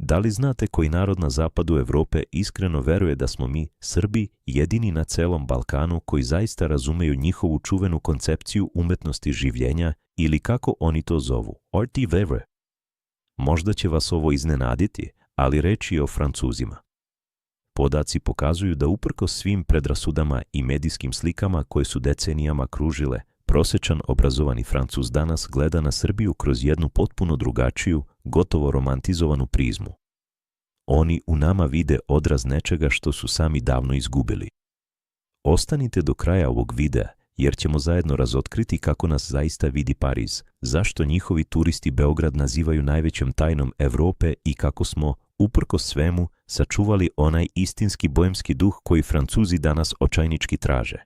Da li znate koji narod na zapadu Evrope iskreno veruje da smo mi, Srbi, jedini na celom Balkanu koji zaista razumeju njihovu čuvenu koncepciju umetnosti življenja ili kako oni to zovu, arti vivre? Možda će vas ovo iznenaditi, ali reč je o Francuzima. Podaci pokazuju da uprkos svim predrasudama i medijskim slikama koje su decenijama kružile, prosječan obrazovani Francuz danas gleda na Srbiju kroz jednu potpuno drugačiju, gotovo romantizovanu prizmu. Oni u nama vide odraz nečega što su sami davno izgubili. Ostanite do kraja ovog videa, jer ćemo zajedno razotkriti kako nas zaista vidi Pariz, zašto njihovi turisti Beograd nazivaju najvećom tajnom Evrope i kako smo, uprkos svemu, sačuvali onaj istinski bojemski duh koji Francuzi danas očajnički traže.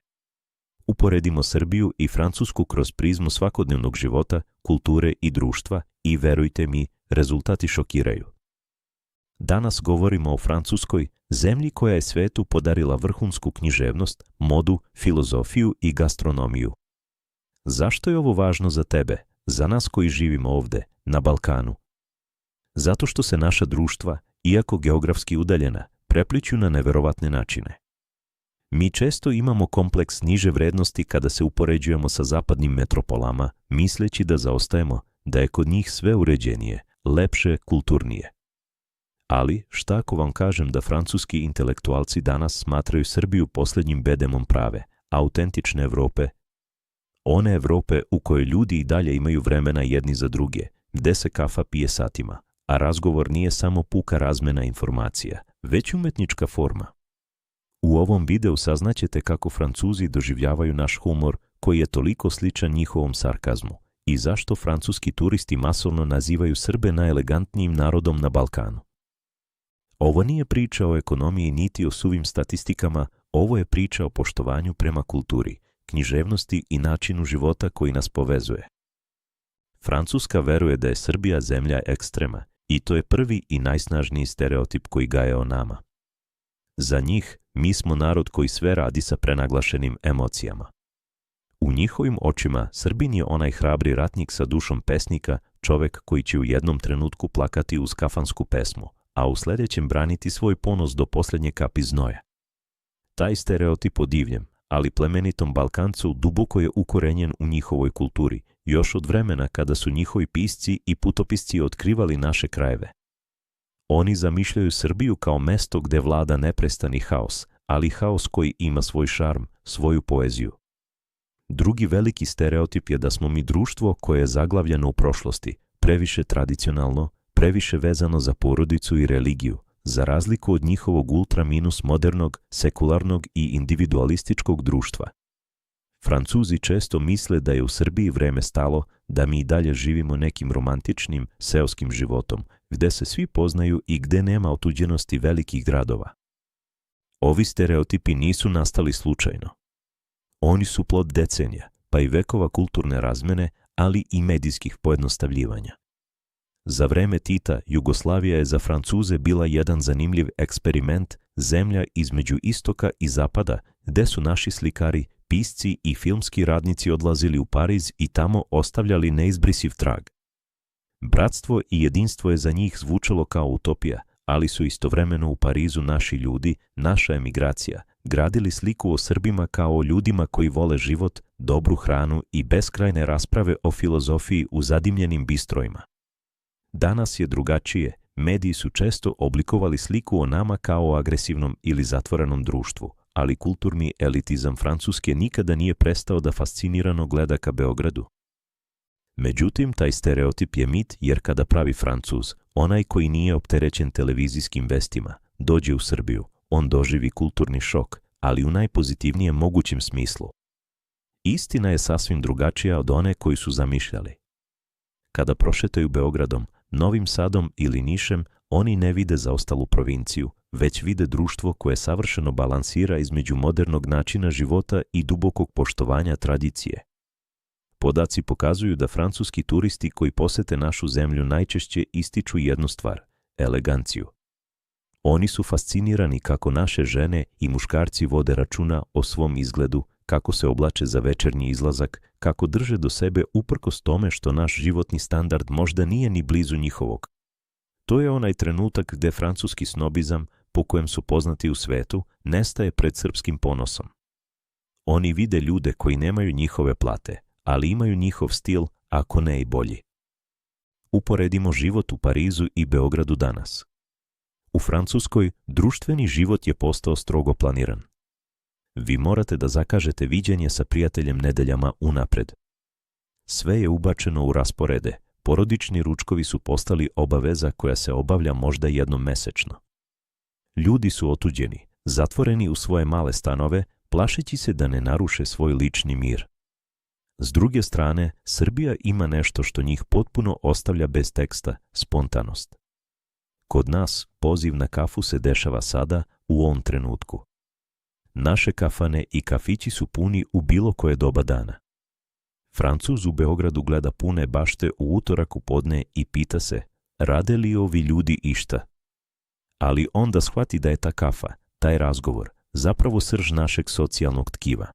Uporedimo Srbiju i Francusku kroz prizmu svakodnevnog života, kulture i društva i verujte mi, rezultati šokiraju. Danas govorimo o Francuskoj, zemlji koja je svetu podarila vrhunsku književnost, modu, filozofiju i gastronomiju. Zašto je ovo važno za tebe, za nas koji živimo ovde, na Balkanu? Zato što se naša društva, iako geografski udaljena, prepliću na neverovatne načine. Mi često imamo kompleks niže vrednosti kada se upoređujemo sa zapadnim metropolama, misleći da zaostajemo, da je kod njih sve uređenije, lepše, kulturnije. Ali, šta ako vam kažem da francuski intelektualci danas smatraju Srbiju posljednjim bedemom prave, autentične Evrope? One Evrope u kojoj ljudi i dalje imaju vremena jedni za druge, gde se kafa pije satima, a razgovor nije samo puka razmena informacija, već umetnička forma. U ovom videu saznaćete kako Francuzi doživljavaju naš humor koji je toliko sličan njihovom sarkazmu i zašto francuski turisti masovno nazivaju Srbe najelegantnijim narodom na Balkanu. Ovo nije priča o ekonomiji niti o suvim statistikama, ovo je priča o poštovanju prema kulturi, književnosti i načinu života koji nas povezuje. Francuska veruje da je Srbija zemlja ekstrema i to je prvi i najsnažniji stereotip koji gaje o nama. Za njih, mi smo narod koji sve radi sa prenaglašenim emocijama. U njihovim očima Srbin je onaj hrabri ratnik sa dušom pesnika, čovek koji će u jednom trenutku plakati uz kafansku pesmu, a u sljedećem braniti svoj ponos do posljednje kapi znoja. Taj stereotip o divljem, ali plemenitom Balkancu duboko je ukorenjen u njihovoj kulturi, još od vremena kada su njihovi pisci i putopisci otkrivali naše krajeve. Oni zamišljaju Srbiju kao mesto gde vlada neprestani haos, ali haos koji ima svoj šarm, svoju poeziju. Drugi veliki stereotip je da smo mi društvo koje je zaglavljeno u prošlosti, previše tradicionalno, previše vezano za porodicu i religiju, za razliku od njihovog ultra-minus modernog, sekularnog i individualističkog društva. Francuzi često misle da je u Srbiji vreme stalo, da mi i dalje živimo nekim romantičnim, seoskim životom, gde se svi poznaju i gde nema otuđenosti velikih gradova. Ovi stereotipi nisu nastali slučajno. Oni su plod decenija, pa i vekova kulturne razmene, ali i medijskih pojednostavljivanja. Za vreme Tita, Jugoslavija je za Francuze bila jedan zanimljiv eksperiment, zemlja između istoka i zapada, gde su naši slikari, pisci i filmski radnici odlazili u Pariz i tamo ostavljali neizbrisiv trag. Bratstvo i jedinstvo je za njih zvučalo kao utopija, ali su istovremeno u Parizu naši ljudi, naša emigracija, gradili sliku o Srbima kao o ljudima koji vole život, dobru hranu i beskrajne rasprave o filozofiji u zadimljenim bistrojima. Danas je drugačije, mediji su često oblikovali sliku o nama kao o agresivnom ili zatvorenom društvu, ali kulturni elitizam Francuske nikada nije prestao da fascinirano gleda ka Beogradu. Međutim, taj stereotip je mit jer kada pravi Francuz, onaj koji nije opterećen televizijskim vestima, dođe u Srbiju, on doživi kulturni šok, ali u najpozitivnijem mogućem smislu. Istina je sasvim drugačija od one koju su zamišljali. Kada prošetaju Beogradom, Novim Sadom ili Nišem, oni ne vide zaostalu provinciju, već vide društvo koje savršeno balansira između modernog načina života i dubokog poštovanja tradicije. Podaci pokazuju da francuski turisti koji posete našu zemlju najčešće ističu jednu stvar – eleganciju. Oni su fascinirani kako naše žene i muškarci vode računa o svom izgledu, kako se oblače za večernji izlazak, kako drže do sebe uprkos tome što naš životni standard možda nije ni blizu njihovog. To je onaj trenutak gdje francuski snobizam, po kojem su poznati u svetu, nestaje pred srpskim ponosom. Oni vide ljude koji nemaju njihove plate, ali imaju njihov stil, ako ne i bolji. Uporedimo život u Parizu i Beogradu danas. U Francuskoj društveni život je postao strogo planiran. Vi morate da zakažete viđenje sa prijateljem nedeljama unapred. Sve je ubačeno u rasporede, porodični ručkovi su postali obaveza koja se obavlja možda jednom mesečno. Ljudi su otuđeni, zatvoreni u svoje male stanove, plašeći se da ne naruše svoj lični mir. S druge strane, Srbija ima nešto što njih potpuno ostavlja bez teksta, spontanost. Kod nas poziv na kafu se dešava sada, u ovom trenutku. Naše kafane i kafići su puni u bilo koje doba dana. Francuz u Beogradu gleda pune bašte u utorak u podne i pita se, rade li ovi ljudi išta? Ali onda shvati da je ta kafa, taj razgovor, zapravo srž našeg socijalnog tkiva.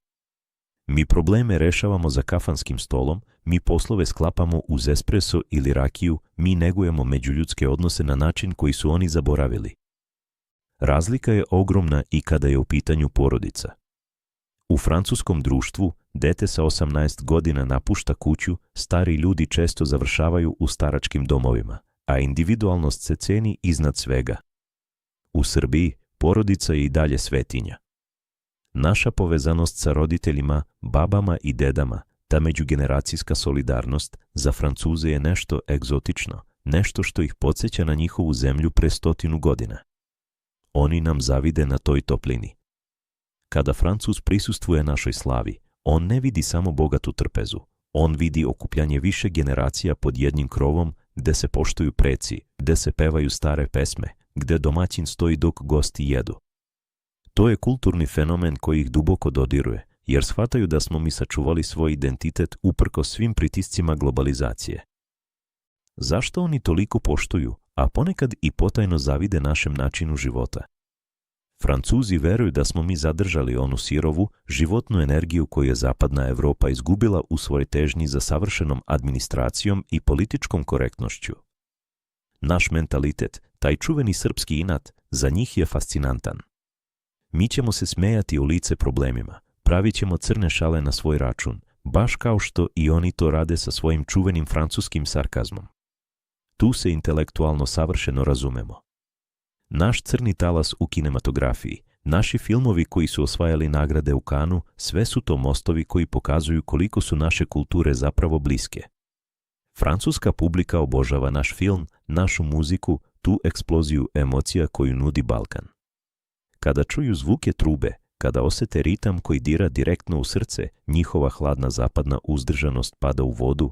Mi probleme rešavamo za kafanskim stolom, mi poslove sklapamo uz espresso ili rakiju, mi negujemo međuljudske odnose na način koji su oni zaboravili. Razlika je ogromna i kada je u pitanju porodica. U francuskom društvu, dete sa 18 godina napušta kuću, stari ljudi često završavaju u staračkim domovima, a individualnost se ceni iznad svega. U Srbiji, porodica je i dalje svetinja. Naša povezanost sa roditeljima, babama i dedama, ta međugeneracijska solidarnost, za Francuze je nešto egzotično, nešto što ih podsjeća na njihovu zemlju pre 100 godina. Oni nam zavide na toj toplini. Kada Francuz prisustvuje našoj slavi, on ne vidi samo bogatu trpezu, on vidi okupljanje više generacija pod jednim krovom, gde se poštuju preci, gde se pevaju stare pesme, gde domaćin stoji dok gosti jedu. To je kulturni fenomen koji ih duboko dodiruje, jer shvataju da smo mi sačuvali svoj identitet uprkos svim pritiscima globalizacije. Zašto oni toliko poštuju, a ponekad i potajno zavide našem načinu života? Francuzi veruju da smo mi zadržali onu sirovu, životnu energiju koju je zapadna Evropa izgubila u svojoj težnji za savršenom administracijom i političkom korektnošću. Naš mentalitet, taj čuveni srpski inat, za njih je fascinantan. Mi ćemo se smejati u lice problemima, pravit ćemo crne šale na svoj račun, baš kao što i oni to rade sa svojim čuvenim francuskim sarkazmom. Tu se intelektualno savršeno razumemo. Naš crni talas u kinematografiji, naši filmovi koji su osvajali nagrade u Kanu, sve su to mostovi koji pokazuju koliko su naše kulture zapravo bliske. Francuska publika obožava naš film, našu muziku, tu eksploziju emocija koju nudi Balkan. Kada čuju zvuke trube, kada osete ritam koji dira direktno u srce, njihova hladna zapadna uzdržanost pada u vodu.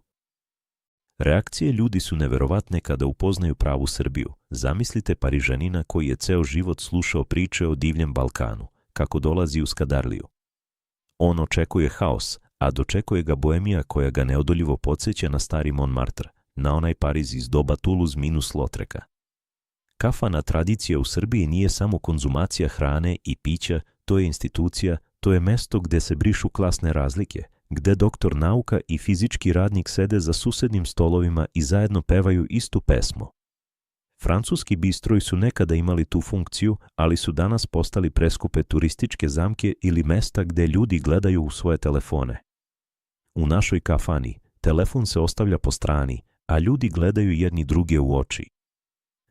Reakcije ljudi su neverovatne kada upoznaju pravu Srbiju. Zamislite Parižanina koji je ceo život slušao priče o divljem Balkanu, kako dolazi u Skadarliju. On očekuje haos, a dočekuje ga boemija koja ga neodoljivo podsjeća na stari Montmartre, na onaj Pariz iz doba Toulouse-Lautreka. Kafana tradicija u Srbiji nije samo konzumacija hrane i pića, to je institucija, to je mesto gde se brišu klasne razlike, gde doktor nauka i fizički radnik sede za susednim stolovima i zajedno pevaju istu pesmu. Francuski bistroji su nekada imali tu funkciju, ali su danas postali preskupe turističke zamke ili mesta gde ljudi gledaju u svoje telefone. U našoj kafani telefon se ostavlja po strani, a ljudi gledaju jedni druge u oči.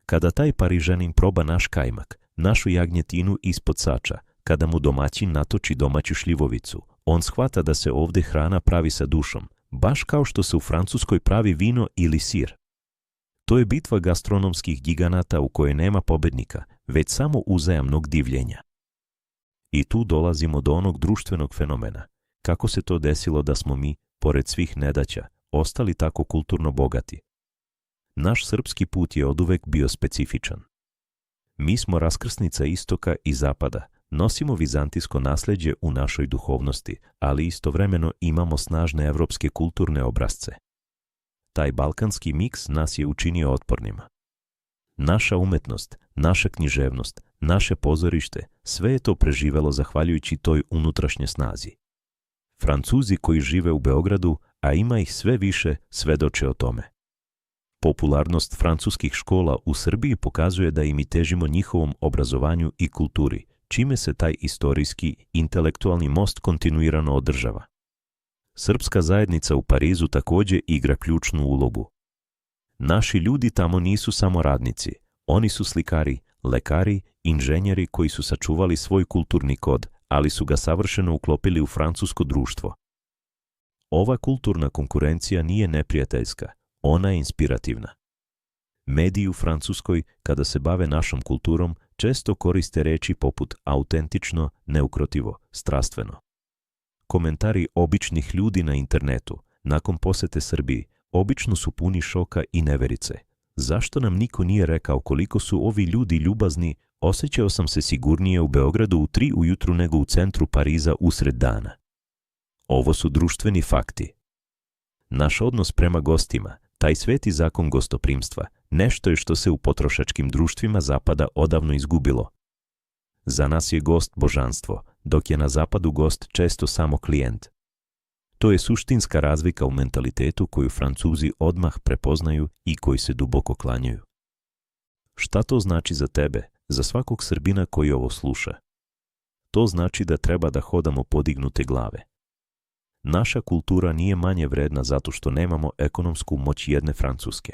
Kada taj Parižanin proba naš kajmak, našu jagnjetinu ispod sača, kada mu domaćin natoči domaću šljivovicu, on shvata da se ovde hrana pravi sa dušom, baš kao što se u Francuskoj pravi vino ili sir. To je bitva gastronomskih giganata u kojoj nema pobednika, već samo uzajamnog divljenja. I tu dolazimo do onog društvenog fenomena. Kako se to desilo da smo mi, pored svih nedaća, ostali tako kulturno bogati? Naš srpski put je oduvek bio specifičan. Mi smo raskrsnica istoka i zapada, nosimo vizantijsko nasleđe u našoj duhovnosti, ali istovremeno imamo snažne evropske kulturne obrazce. Taj balkanski miks nas je učinio otpornima. Naša umetnost, naša književnost, naše pozorište, sve je to preživelo zahvaljujući toj unutrašnje snazi. Francuzi koji žive u Beogradu, a ima ih sve više, svedoče o tome. Popularnost francuskih škola u Srbiji pokazuje da i mi težimo njihovom obrazovanju i kulturi, čime se taj istorijski, intelektualni most kontinuirano održava. Srpska zajednica u Parizu također igra ključnu ulogu. Naši ljudi tamo nisu samo radnici, oni su slikari, lekari, inženjeri koji su sačuvali svoj kulturni kod, ali su ga savršeno uklopili u francusko društvo. Ova kulturna konkurencija nije neprijateljska, ona je inspirativna. Mediji u Francuskoj, kada se bave našom kulturom, često koriste reči poput autentično, neukrotivo, strastveno. Komentari običnih ljudi na internetu, nakon posete Srbiji, obično su puni šoka i neverice. Zašto nam niko nije rekao koliko su ovi ljudi ljubazni? Osjećao sam se sigurnije u Beogradu u 3 ujutru nego u centru Pariza usred dana. Ovo su društveni fakti. Naš odnos prema gostima, taj sveti zakon gostoprimstva, nešto je što se u potrošačkim društvima Zapada odavno izgubilo. Za nas je gost božanstvo, dok je na Zapadu gost često samo klijent. To je suštinska razlika u mentalitetu koju Francuzi odmah prepoznaju i koji se duboko klanjaju. Šta to znači za tebe, za svakog Srbina koji ovo sluša? To znači da treba da hodamo podignute glave. Naša kultura nije manje vredna zato što nemamo ekonomsku moć jedne Francuske.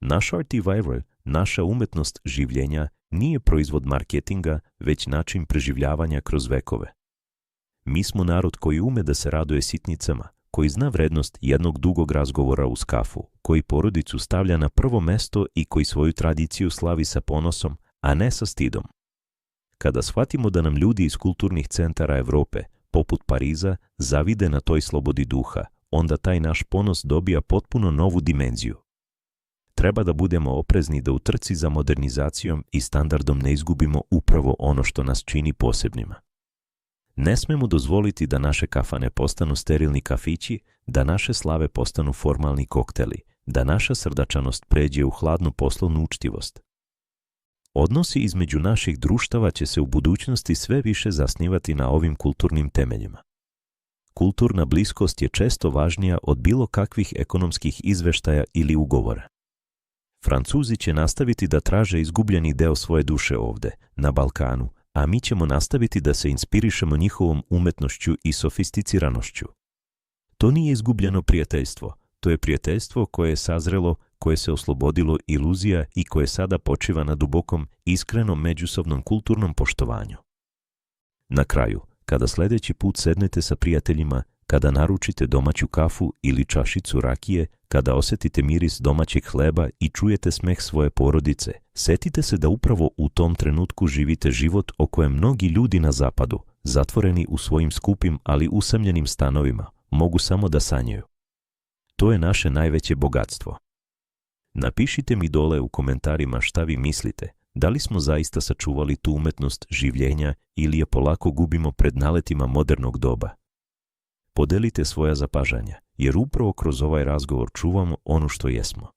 Naš art revival, naša umetnost življenja, nije proizvod marketinga, već način preživljavanja kroz vekove. Mi smo narod koji ume da se raduje sitnicama, koji zna vrednost jednog dugog razgovora uz kafu, koji porodicu stavlja na prvo mesto i koji svoju tradiciju slavi sa ponosom, a ne sa stidom. Kada shvatimo da nam ljudi iz kulturnih centara Evrope, poput Pariza, zavide na toj slobodi duha, onda taj naš ponos dobija potpuno novu dimenziju. Treba da budemo oprezni da u trci za modernizacijom i standardom ne izgubimo upravo ono što nas čini posebnima. Ne smemo dozvoliti da naše kafane postanu sterilni kafići, da naše slave postanu formalni kokteli, da naša srdačanost pređe u hladnu poslovnu učtivost. Odnosi između naših društava će se u budućnosti sve više zasnivati na ovim kulturnim temeljima. Kulturna bliskost je često važnija od bilo kakvih ekonomskih izveštaja ili ugovora. Francuzi će nastaviti da traže izgubljeni deo svoje duše ovde, na Balkanu, a mi ćemo nastaviti da se inspirišemo njihovom umetnošću i sofisticiranošću. To nije izgubljeno prijateljstvo, to je prijateljstvo koje je sazrelo, koje se oslobodilo iluzija i koje sada počiva na dubokom, iskrenom međusobnom kulturnom poštovanju. Na kraju, kada sljedeći put sednete sa prijateljima, kada naručite domaću kafu ili čašicu rakije, kada osjetite miris domaćeg hleba i čujete smeh svoje porodice, setite se da upravo u tom trenutku živite život o kojem mnogi ljudi na zapadu, zatvoreni u svojim skupim ali usamljenim stanovima, mogu samo da sanjaju. To je naše najveće bogatstvo. Napišite mi dole u komentarima šta vi mislite, da li smo zaista sačuvali tu umetnost življenja ili je polako gubimo pred naletima modernog doba. Podelite svoja zapažanja, jer upravo kroz ovaj razgovor čuvamo ono što jesmo.